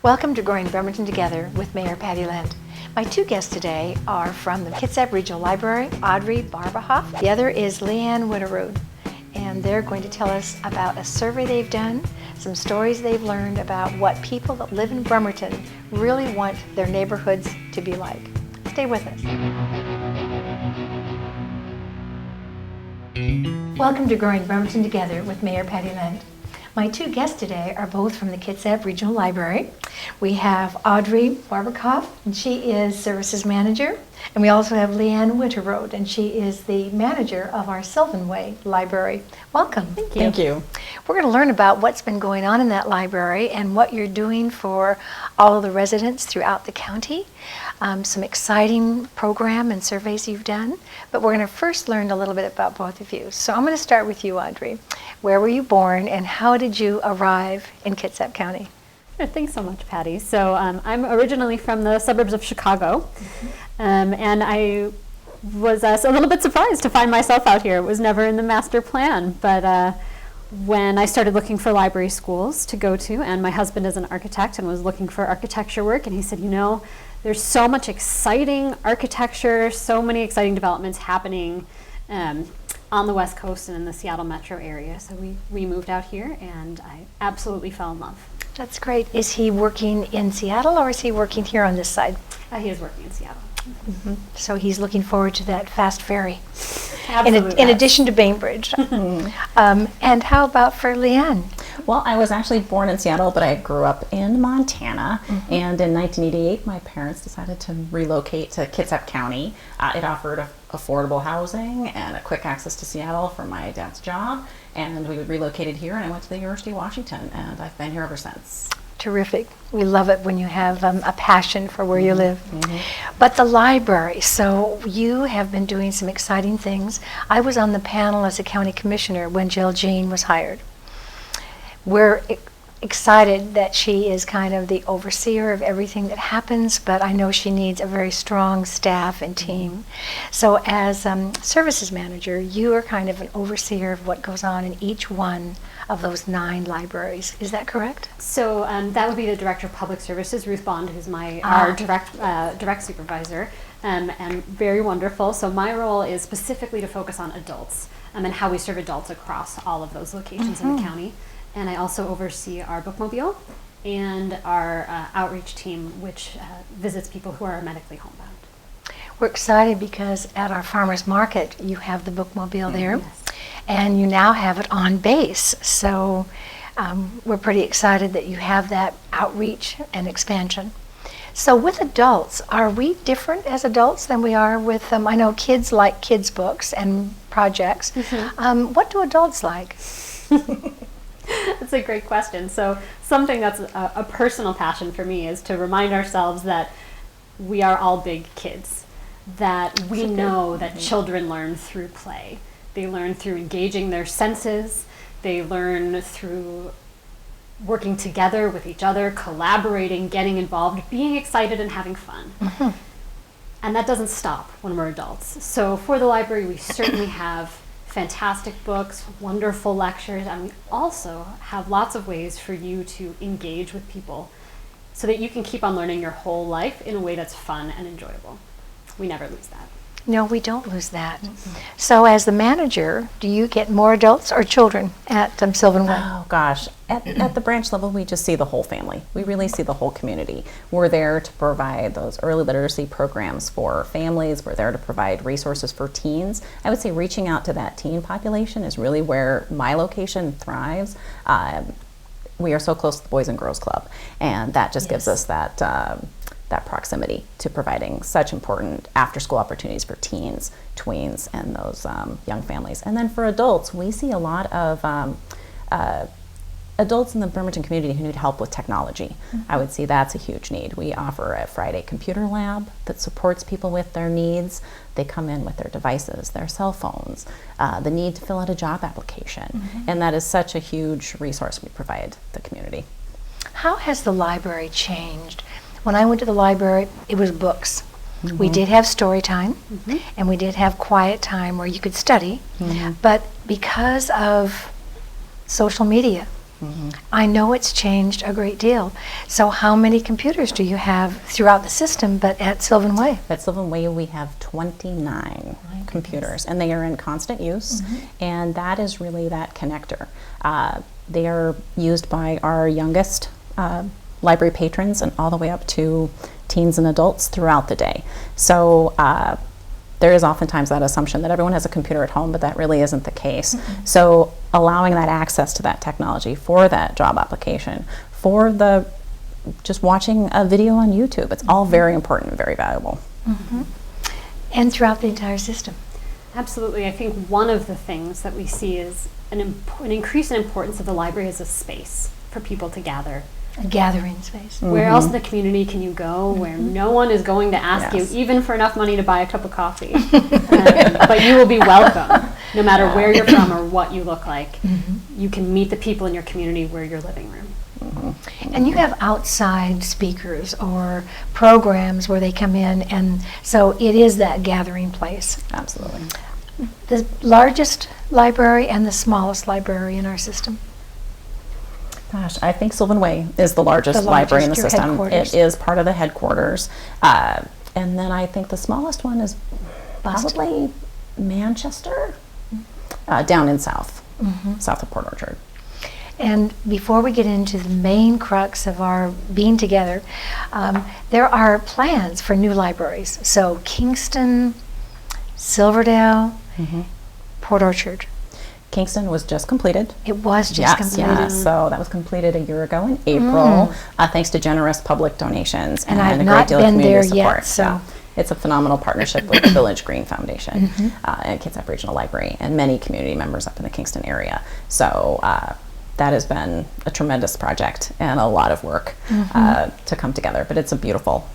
Welcome to Growing Bremerton Together with Mayor Patty Lent. My two guests today are from the Kitsap Regional Library, Audrey Barbakoff. The other is Leigh Winterowd, and they're going to tell us about a survey they've done, some stories they've learned about what people that live in Bremerton really want their neighborhoods to be like. Stay with us. Welcome to Growing Bremerton Together with Mayor Patty Lent. My two guests today are both from the Kitsap Regional Library. We have Audrey Barbakoff, and she is Services Manager. And we also have Leigh Winterowd, and she is the manager of our Sylvan Way Library. Welcome. Thank you. Thank you. We're going to learn about what's been going on in that library and what you're doing for all of the residents throughout the county. Some exciting program and surveys you've done. But we're going to first learn a little bit about both of you. So I'm going to start with you, Audrey. Where were you born and how did you arrive in Kitsap County? Sure, thanks so much, Patty. So I'm originally from the suburbs of Chicago, and I was a little bit surprised to find myself out here. It was never in the master plan, but when I started looking for library schools to go to, and my husband is an architect and was looking for architecture work, and he said, you know, there's so much exciting architecture, so many exciting developments happening on the West Coast and in the Seattle metro area. So we moved out here, and I absolutely fell in love. That's great. Is he working in Seattle or is he working here on this side? He is working in Seattle. Mm-hmm. So he's looking forward to that fast ferry. Absolutely. In addition to Bainbridge. And how about for Leigh? Well, I was actually born in Seattle, but I grew up in Montana. And in 1988, my parents decided to relocate to Kitsap County. It offered affordable housing and a quick access to Seattle for my dad's job. And we relocated here, and I went to the University of Washington, and I've been here ever since. Terrific. We love it when you have a passion for where you live. But the library, so you have been doing some exciting things. I was on the panel as a county commissioner when Jill Jean was hired. We're excited that she is kind of the overseer of everything that happens, but I know she needs a very strong staff and team. So as services manager, you are kind of an overseer of what goes on in each one of those 9 libraries. Is that correct? So that would be the Director of Public Services, Ruth Bond, who's our direct supervisor, and very wonderful. So my role is specifically to focus on adults and how we serve adults across all of those locations in the county. And I also oversee our bookmobile and our outreach team, which visits people who are medically homebound. We're excited because at our farmers market, you have the bookmobile there, Yes. and you now have it on base. So we're pretty excited that you have that outreach and expansion. So with adults, are we different as adults than we are with, I know kids like kids' books and projects. What do adults like? That's a great question. So something that's a personal passion for me is to remind ourselves that we are all big kids, that we know that children learn through play. They learn through engaging their senses. They learn through working together with each other, collaborating, getting involved, being excited and having fun. And that doesn't stop when we're adults. So for the library, we certainly have fantastic books, wonderful lectures, and we also have lots of ways for you to engage with people so that you can keep on learning your whole life in a way that's fun and enjoyable. We never lose that. No, we don't lose that. So as the manager, do you get more adults or children at Sylvan Way? Oh gosh, at the branch level, we just see the whole family. We really see the whole community. We're there to provide those early literacy programs for families. We're there to provide resources for teens. I would say reaching out to that teen population is really where my location thrives. We are so close to the Boys and Girls Club, and that just gives us that proximity to providing such important after-school opportunities for teens, tweens, and those young families. And then for adults, we see a lot of adults in the Bremerton community who need help with technology. I would say that's a huge need. We offer a Friday computer lab that supports people with their needs. They come in with their devices, their cell phones, the need to fill out a job application. And that is such a huge resource we provide the community. How has the library changed? When I went to the library, it was books. We did have story time, and we did have quiet time where you could study, but because of social media I know it's changed a great deal. So how many computers do you have throughout the system, but at Sylvan Way? At Sylvan Way, we have 29 computers, and they are in constant use, and that is really that connector. They are used by our youngest library patrons and all the way up to teens and adults throughout the day. So there is oftentimes that assumption that everyone has a computer at home, but that really isn't the case. So allowing that access to that technology for that job application, for the just watching a video on YouTube, it's all very important and very valuable. And throughout the entire system. Absolutely. I think one of the things that we see is an increase in importance of the library as a space for people to gather. A gathering space. Where else in the community can you go where no one is going to ask Yes. you, even for enough money to buy a cup of coffee? But you will be welcome, no matter where you're from or what you look like. You can meet the people in your community where your living room. And you have outside speakers or programs where they come in, and so it is that gathering place. Absolutely. The largest library and the smallest library in our system. Gosh, I think Sylvan Way is the largest, The library in the largest, your system. headquarters. It is part of the headquarters. And then I think the smallest one is Boston. probably Manchester, down in south of Port Orchard. And before we get into the main crux of our being together, there are plans for new libraries. So Kingston, Silverdale, Port Orchard. Kingston was just completed. It was just Yes, completed. yes. So that was completed a year ago in April, thanks to generous public donations And and I've a not great deal of been community there yet, support. so- Yeah. It's a phenomenal partnership with the Village Green Foundation and Kitsap Regional Library and many community members up in the Kingston area. So that has been a tremendous project and a lot of work to come together. But it's a beautiful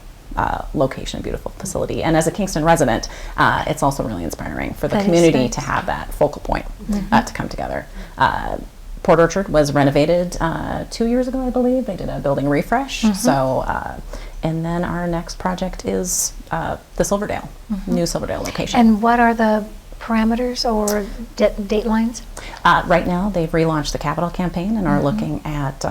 location, beautiful facility. And as a Kingston resident, it's also really inspiring for the That is community nice. to have that focal point to come together. Port Orchard was renovated 2 years ago, I believe. They did a building refresh. So, and then our next project is the Silverdale, new Silverdale location. And what are the parameters or date lines? Right now, they've relaunched the capital campaign and are looking at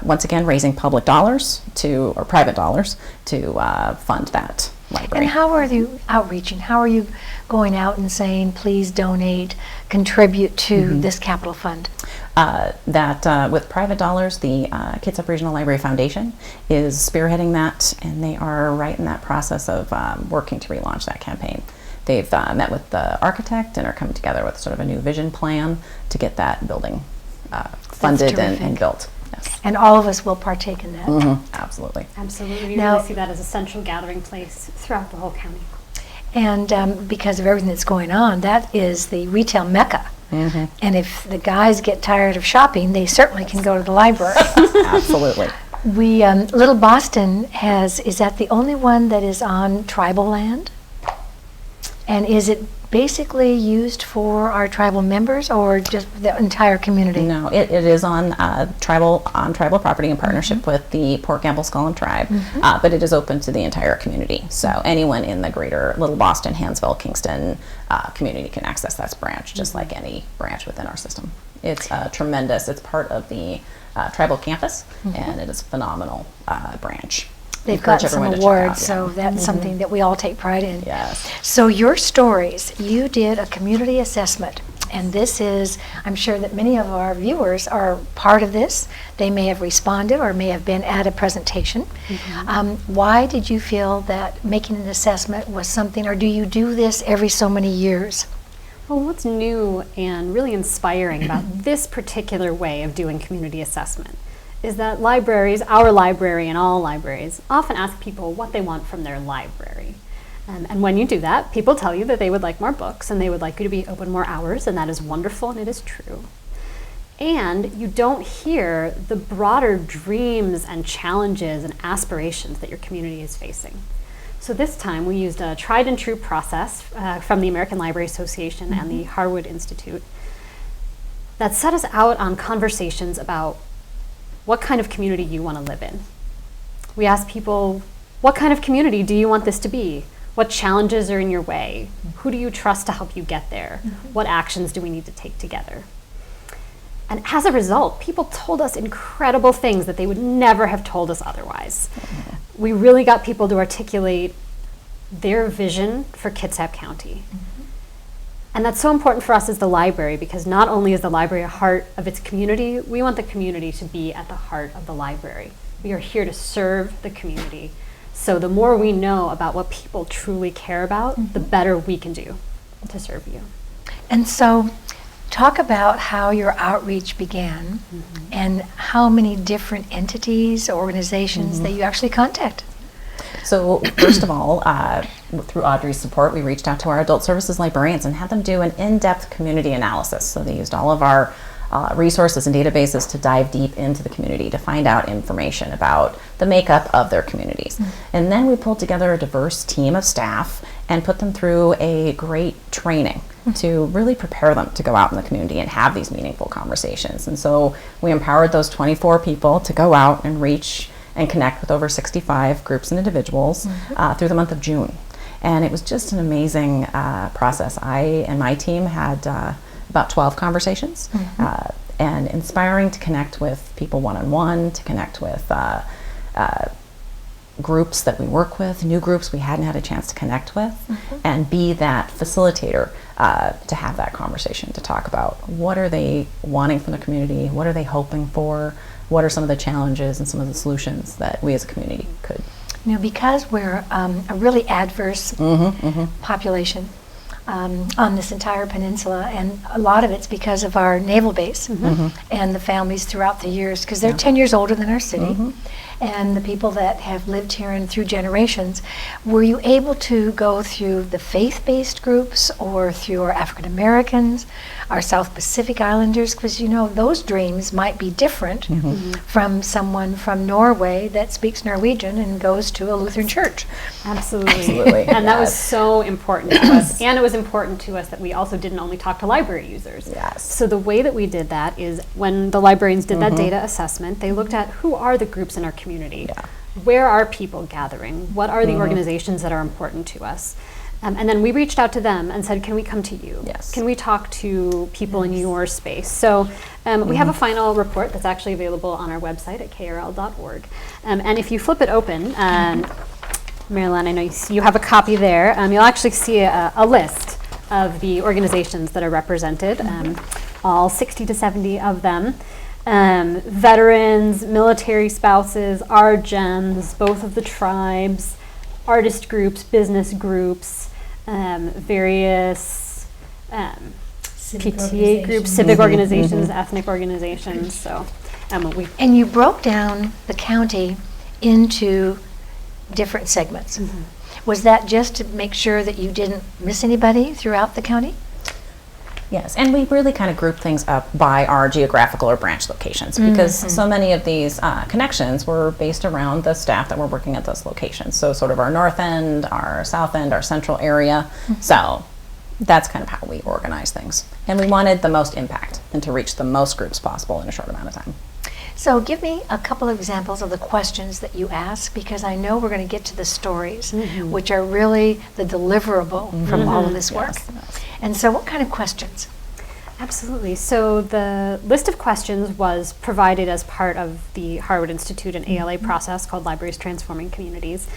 once again raising public dollars or private dollars to fund that library. And how are you outreaching? How are you going out and saying, please donate, contribute to this capital fund? With private dollars, the Kitsap Regional Library Foundation is spearheading that, and they are right in that process of working to relaunch that campaign. They've met with the architect and are coming together with sort of a new vision plan to get that building funded and terrific. built. Yes. And all of us will partake in that. Absolutely. Absolutely. We Now- really see that as a central gathering place throughout the whole county. And because of everything that's going on, that is the retail mecca. And if the guys get tired of shopping, they certainly can go to the library. Absolutely. We, Little Boston is that the only one that is on tribal land? And is it basically used for our tribal members or just the entire community? No, it is on tribal property in partnership with the Port Gamble Skull Tribe, but it is open to the entire community. So anyone in the greater Little Boston, Hansville, Kingston community can access that branch, just like any branch within our system. It's tremendous. It's part of the tribal campus, and it is a phenomenal branch. They've Encourage got some everyone to check awards, out, so that's something that we all take pride in. Yes. So your stories, you did a community assessment, and this is, I'm sure that many of our viewers are part of this. They may have responded or may have been at a presentation. Why did you feel that making an assessment was something, or do you do this every so many years? Well, what's new and really inspiring about this particular way of doing community assessment is that libraries, our library and all libraries, often ask people what they want from their library. And when you do that, people tell you that they would like more books and they would like you to be open more hours, and that is wonderful and it is true. And you don't hear the broader dreams and challenges and aspirations that your community is facing. So this time we used a tried and true process from the American Library Association and the Harwood Institute that set us out on conversations about what kind of community you want to live in. We asked people, what kind of community do you want this to be? What challenges are in your way? Who do you trust to help you get there? What actions do we need to take together? And as a result, people told us incredible things that they would never have told us otherwise. We really got people to articulate their vision for Kitsap County. And that's so important for us as the library, because not only is the library a heart of its community, we want the community to be at the heart of the library. We are here to serve the community. So the more we know about what people truly care about, the better we can do to serve you. And so, talk about how your outreach began and how many different entities or organizations that you actually contact. So first of all, through Audrey's support, we reached out to our adult services librarians and had them do an in-depth community analysis. So they used all of our resources and databases to dive deep into the community to find out information about the makeup of their communities. And then we pulled together a diverse team of staff and put them through a great training to really prepare them to go out in the community and have these meaningful conversations. And so we empowered those 24 people to go out and reach and connect with over 65 groups and individuals through the month of June. And it was just an amazing process. I and my team had about 12 conversations, and inspiring to connect with people one-on-one, to connect with groups that we work with, new groups we hadn't had a chance to connect with, and be that facilitator to have that conversation, to talk about what are they wanting from the community, what are they hoping for, what are some of the challenges and some of the solutions that we as a community could. You know, because we're a really adverse population on this entire peninsula, and a lot of it's because of our naval base and the families throughout the years, because they're 10 years older than our city, and the people that have lived here and through generations. Were you able to go through the faith-based groups or through our African Americans, our South Pacific Islanders? Because you know, those dreams might be different from someone from Norway that speaks Norwegian and goes to a Lutheran church. Absolutely. And that was so important to us. And it was important to us that we also didn't only talk to library users. Yes. So the way that we did that is when the librarians did that data assessment, they looked at who are the groups in our community. Where are people gathering? What are the organizations that are important to us? And then we reached out to them and said, can we come to you? Yes. Can we talk to people in your space? So we have a final report that's actually available on our website at krl.org. And if you flip it open, Marilyn, I know you have a copy there. You'll actually see a list of the organizations that are represented, all 60 to 70 of them. Veterans, military spouses, our gems, both of the tribes, artist groups, business groups, various PTA groups, civic organizations, ethnic organizations. So, And you broke down the county into different segments. Was that just to make sure that you didn't miss anybody throughout the county? Yes, and we really kind of group things up by our geographical or branch locations, because so many of these connections were based around the staff that were working at those locations. So sort of our north end, our south end, our central area. So that's kind of how we organize things. And we wanted the most impact and to reach the most groups possible in a short amount of time. So give me a couple of examples of the questions that you ask, because I know we're going to get to the stories, which are really the deliverable from all of this work. Yes. And so what kind of questions? Absolutely. So the list of questions was provided as part of the Harwood Institute and ALA process called Libraries Transforming Communities.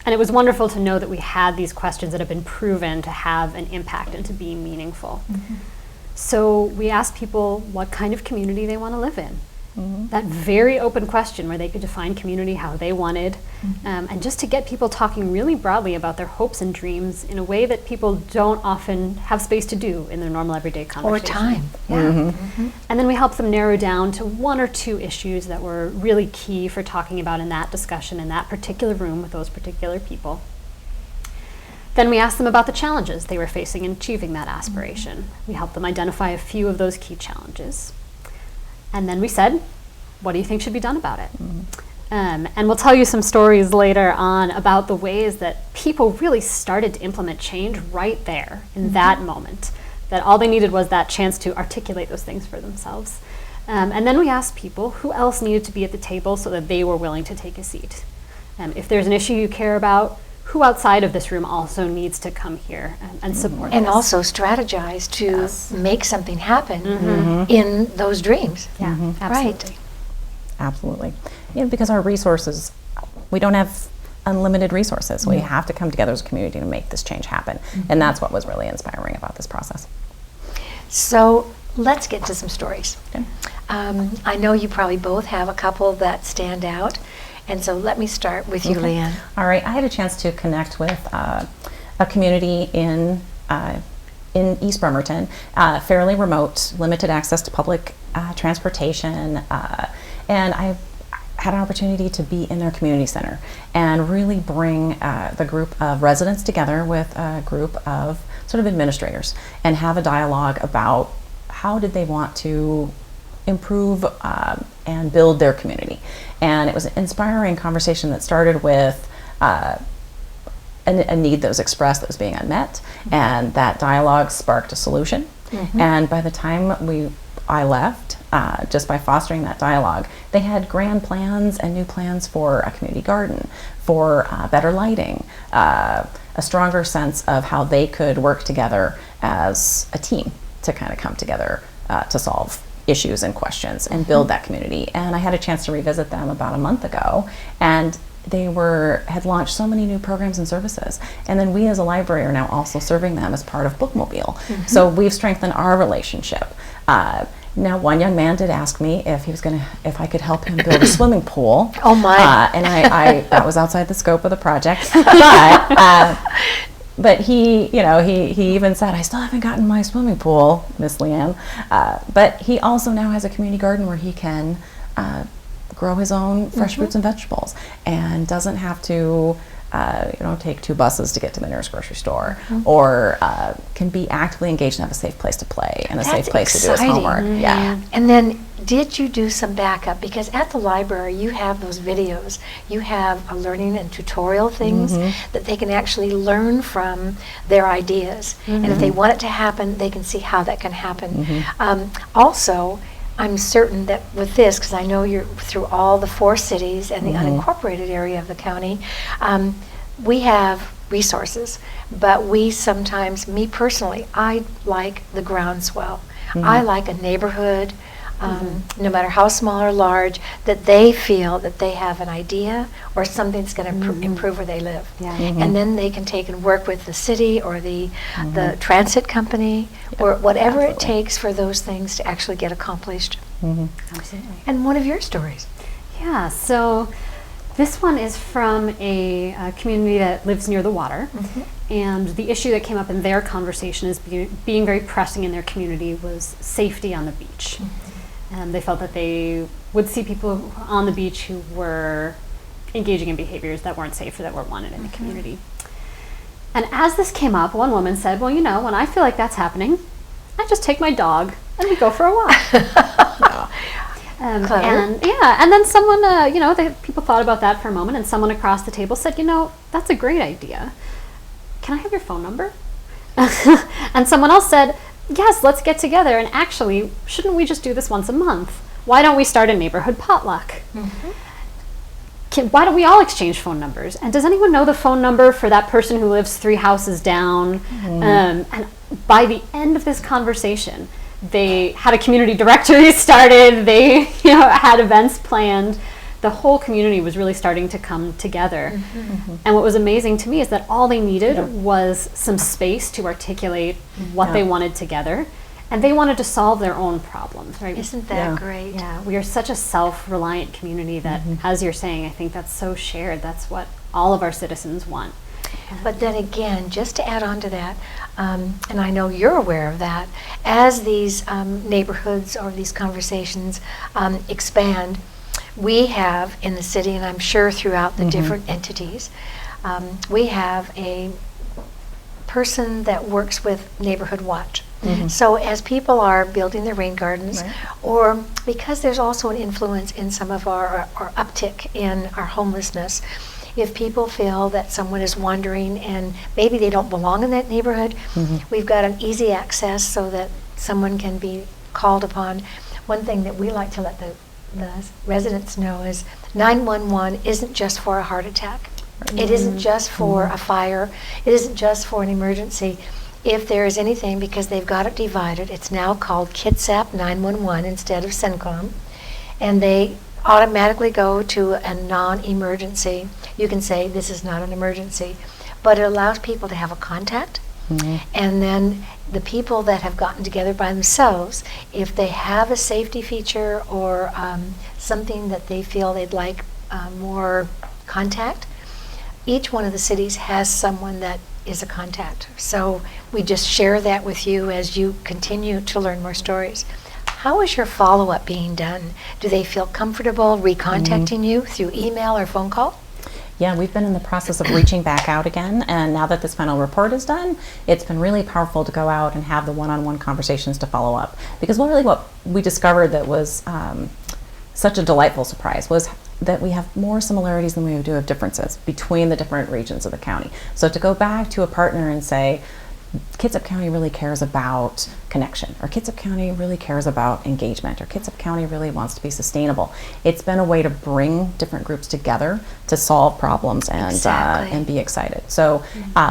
And it was wonderful to know that we had these questions that have been proven to have an impact and to be meaningful. So we asked people what kind of community they want to live in. That very open question where they could define community how they wanted, and just to get people talking really broadly about their hopes and dreams in a way that people don't often have space to do in their normal everyday conversation. Or time. Yeah. And then we helped them narrow down to one or two issues that were really key for talking about in that discussion in that particular room with those particular people. Then we asked them about the challenges they were facing in achieving that aspiration. We helped them identify a few of those key challenges. And then we said, what do you think should be done about it? And we'll tell you some stories later on about the ways that people really started to implement change right there in that moment, that all they needed was that chance to articulate those things for themselves. And then we asked people who else needed to be at the table so that they were willing to take a seat. If there's an issue you care about, who outside of this room also needs to come here and support And this. also strategize to make something happen in those dreams. Yeah, absolutely. Absolutely. Because our resources, we don't have unlimited resources. We have to come together as a community to make this change happen. And that's what was really inspiring about this process. So let's get to some stories. Okay. I know you probably both have a couple that stand out. And so let me start with you, Leanne. All right. I had a chance to connect with a community in East Bremerton, fairly remote, limited access to public transportation, and I had an opportunity to be in their community center and really bring the group of residents together with a group of sort of administrators and have a dialogue about how did they want to improve and build their community. And it was an inspiring conversation that started with a need that was expressed that was being unmet, and that dialogue sparked a solution. And by the time I left, just by fostering that dialogue, they had grand plans and new plans for a community garden, for better lighting, a stronger sense of how they could work together as a team to kind of come together to solve issues and questions and build that community. And I had a chance to revisit them about a month ago, and they had launched so many new programs and services. And then we as a library are now also serving them as part of Bookmobile. So we've strengthened our relationship. Now, one young man did ask me if I could help him build a swimming pool. Oh my! And I that was outside the scope of the project. But he even said, I still haven't gotten my swimming pool, Miss Leanne. But he also now has a community garden where he can grow his own fresh fruits and vegetables, and doesn't have to take 2 buses to get to the nearest grocery store, or can be actively engaged and have a safe place to play and a safe place to do his homework. Yeah. And then did you do some backup? Because at the library you have those videos, you have learning and tutorial things that they can actually learn from their ideas. And if they want it to happen, they can see how that can happen. Also, I'm certain that with this, because I know you're through all the 4 cities and the unincorporated area of the county, we have resources, but we sometimes, me personally, I like the groundswell. I like a neighborhood, no matter how small or large, that they feel that they have an idea or something's going to improve where they live. And then they can take and work with the city or the transit company or whatever it takes for those things to actually get accomplished. Absolutely. And one of your stories. Yeah, so this one is from a community that lives near the water. And the issue that came up in their conversation is being very pressing in their community was safety on the beach. And they felt that they would see people on the beach who were engaging in behaviors that weren't safe or that weren't wanted in the community. And as this came up, one woman said, well, when I feel like that's happening, I just take my dog and we go for a walk. And then someone, people thought about that for a moment, and someone across the table said, that's a great idea. Can I have your phone number? And someone else said, yes, let's get together, and actually, shouldn't we just do this once a month? Why don't we start a neighborhood potluck? Why don't we all exchange phone numbers? And does anyone know the phone number for that person who lives 3 houses down? And by the end of this conversation, they had a community directory started, they had events planned. The whole community was really starting to come together. And what was amazing to me is that all they needed was some space to articulate what they wanted together, and they wanted to solve their own problems, right? Isn't that great? Yeah, we are such a self-reliant community that, as you're saying, I think that's so shared. That's what all of our citizens want. But then again, just to add on to that, and I know you're aware of that, as these neighborhoods or these conversations expand, we have in the city, and I'm sure throughout the different entities, we have a person that works with Neighborhood Watch. So as people are building their rain gardens, or because there's also an influence in some of our uptick in our homelessness, if people feel that someone is wandering and maybe they don't belong in that neighborhood, we've got an easy access so that someone can be called upon. One thing that we like to let the residents know is 911 isn't just for a heart attack. It isn't just for a fire. It isn't just for an emergency. If there is anything, because they've got it divided, it's now called Kitsap 911 instead of CENTCOM, and they automatically go to a non-emergency. You can say this is not an emergency, but it allows people to have a contact. And then the people that have gotten together by themselves, if they have a safety feature or something that they feel they'd like more contact, each one of the cities has someone that is a contact. So we just share that with you as you continue to learn more stories. How is your follow-up being done? Do they feel comfortable recontacting you through email or phone call? Yeah, we've been in the process of reaching back out again, and now that this final report is done, it's been really powerful to go out and have the one-on-one conversations to follow up. Because what we discovered that was such a delightful surprise was that we have more similarities than we do of differences between the different regions of the county. So to go back to a partner and say, Kitsap County really cares about connection, or Kitsap County really cares about engagement, or Kitsap County really wants to be sustainable. It's been a way to bring different groups together to solve problems and be excited. So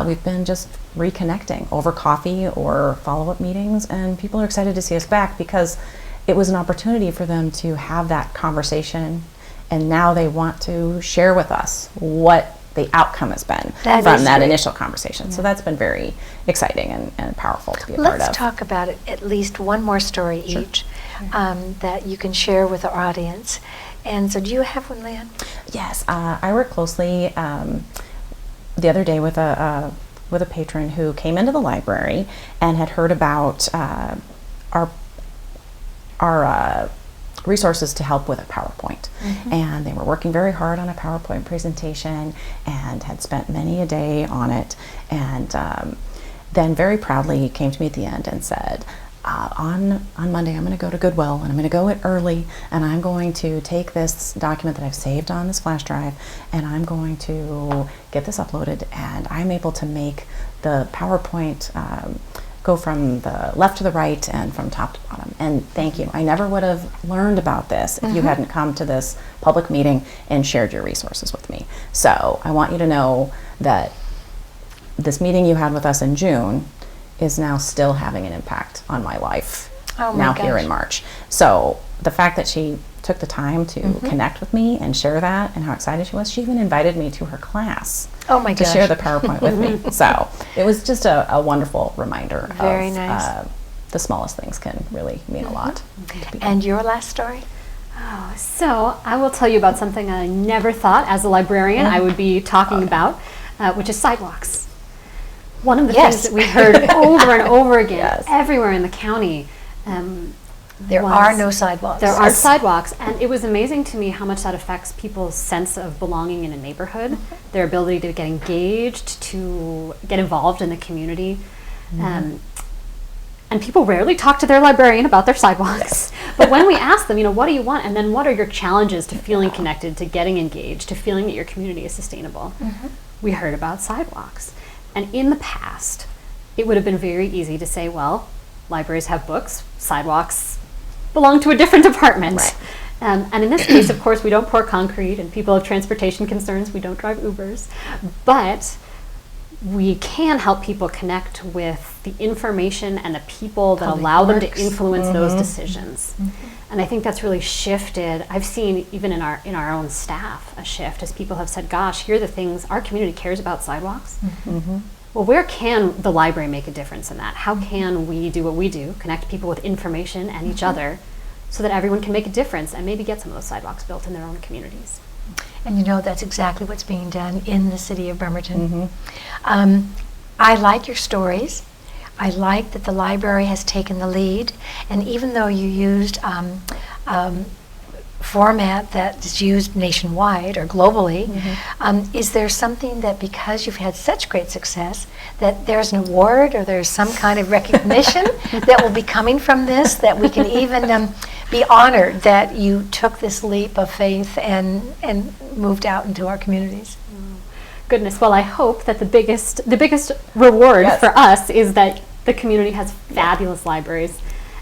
we've been just reconnecting over coffee or follow-up meetings, and people are excited to see us back because it was an opportunity for them to have that conversation, and now they want to share with us what the outcome has been from that initial conversation. Yeah. So that's been very exciting and powerful to be a part of. Let's talk about it, at least one more story each that you can share with our audience. And so do you have one, Leigh? Yes, I work closely the other day with a patron who came into the library and had heard about our resources to help with a PowerPoint. And they were working very hard on a PowerPoint presentation and had spent many a day on it, and then very proudly came to me at the end and said, on Monday I'm going to go to Goodwill, and I'm going to go it early, and I'm going to take this document that I've saved on this flash drive, and I'm going to get this uploaded, and I'm able to make the PowerPoint go from the left to the right and from top to bottom. And thank you. I never would have learned about this if you hadn't come to this public meeting and shared your resources with me. So I want you to know that this meeting you had with us in June is now still having an impact on my life here in March. So the fact that she took the time to connect with me and share that and how excited she was, she even invited me to her class to share the PowerPoint with me. So it was just a wonderful reminder of the smallest things can really mean a lot. And your last story? Oh, so I will tell you about something I never thought as a librarian I would be talking about, which is sidewalks. One of the things that we heard over and over again everywhere in the county. There are no sidewalks. There aren't sidewalks, and it was amazing to me how much that affects people's sense of belonging in a neighborhood, their ability to get engaged, to get involved in the community. And people rarely talk to their librarian about their sidewalks. But when we ask them, what do you want? And then what are your challenges to feeling connected, to getting engaged, to feeling that your community is sustainable? We heard about sidewalks. And in the past, it would have been very easy to say, well, libraries have books, sidewalks belong to a different department. Right. And in this case, of course, we don't pour concrete, and people have transportation concerns. We don't drive Ubers. But we can help people connect with the information and the people that allow them to influence those decisions. And I think that's really shifted. I've seen even in our own staff a shift as people have said, gosh, here are the things our community cares about: sidewalks. Well, where can the library make a difference in that? How can we do what we do, connect people with information and each other, so that everyone can make a difference and maybe get some of those sidewalks built in their own communities? And that's exactly what's being done in the city of Bremerton. I like your stories. I like that the library has taken the lead, and even though you used format that is used nationwide or globally, is there something that, because you've had such great success, that there's an award or there's some kind of recognition that will be coming from this, that we can even be honored that you took this leap of faith and moved out into our communities? Goodness, well, I hope that the biggest reward for us is that the community has fabulous libraries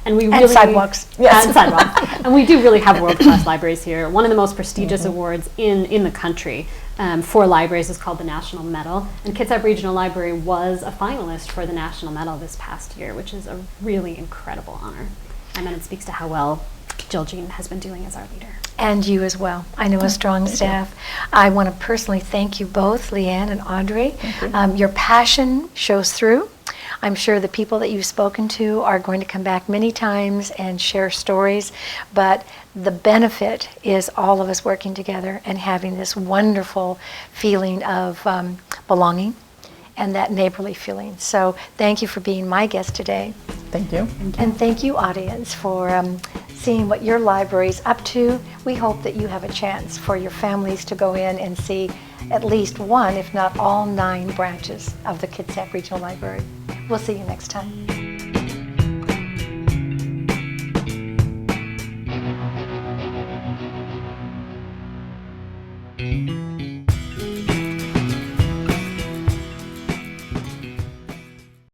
And we And really sidewalks. And sidewalks. And we do really have world-class libraries here. One of the most prestigious awards in the country for libraries is called the National Medal. And Kitsap Regional Library was a finalist for the National Medal this past year, which is a really incredible honor. And it speaks to how well Jill Jean has been doing as our leader. And you as well. I know a strong staff. I want to personally thank you both, Leanne and Audrey. Your passion shows through. I'm sure the people that you've spoken to are going to come back many times and share stories, but the benefit is all of us working together and having this wonderful feeling of belonging and that neighborly feeling. So thank you for being my guest today. Thank you. And thank you, audience, for seeing what your library's up to. We hope that you have a chance for your families to go in and see at least one, if not all 9 branches of the Kitsap Regional Library. We'll see you next time.